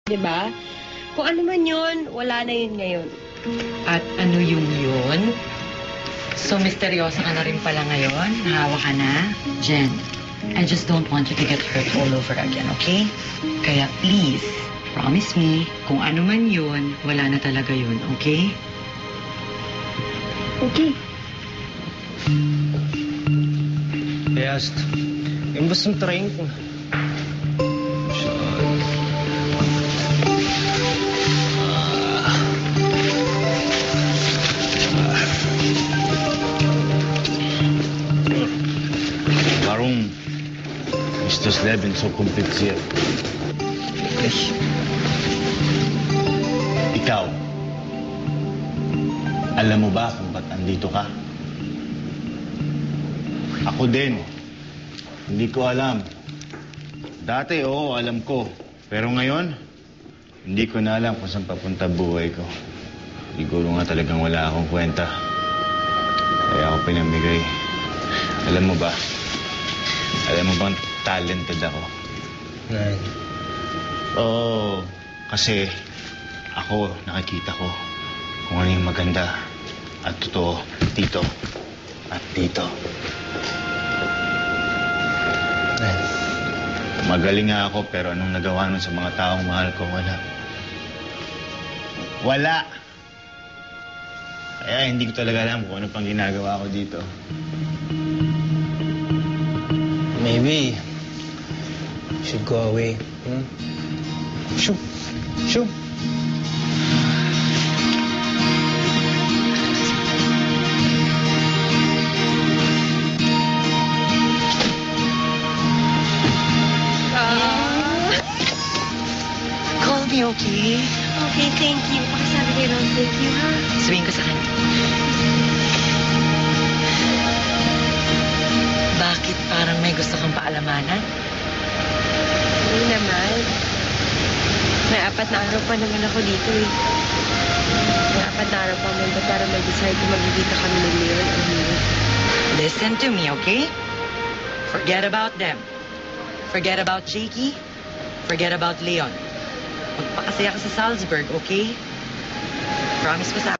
'Di ba? Kung ano man yun, wala na yun ngayon. At ano yung yun? So, misteryosa ka na rin pala ngayon? Nahawa ka na? Jen, I just don't want you to get hurt all over again, okay? Kaya please, promise me, kung ano man yun, wala na talaga yun, okay? Okay. Yes. Imbas ng train ko. Warum ist das Leben so kompliziert? Ikaw, alam mo ba kung ba't andito ka? Ako din. Hindi ko alam. Dati, oo, alam ko. Pero ngayon, hindi ko na alam kung saan papunta buhay ko. Siguro nga talagang wala akong kwenta. Kaya ako pinamigay. Alam mo ba? Alam mo bang talented ako? Nay. Oo, kasi ako nakikita ko kung ano yung maganda at totoo dito at dito. Nay. Magaling nga ako pero anong nagawa nun sa mga taong mahal ko? Wala. Wala! Kaya hindi ko talaga alam kung ano pang ginagawa ko dito. Maybe you should go away. Shoo. Shoo. Call me, okay? Okay, thank you. Pakisabi kayo ng thank you, ha? Sabihin ko sa kanya. Bakit parang may gusto kang paalamanan? Hindi naman. May 4 na araw pa naman ako dito, eh. May 4 na araw pa man ba para mag-decide kung magkikita kami ng Leon o hindi. Listen to me, okay? Forget about them. Forget about Jakey. Forget about Leon. Magpakasaya ka sa Salzburg, okay? Promise mo sa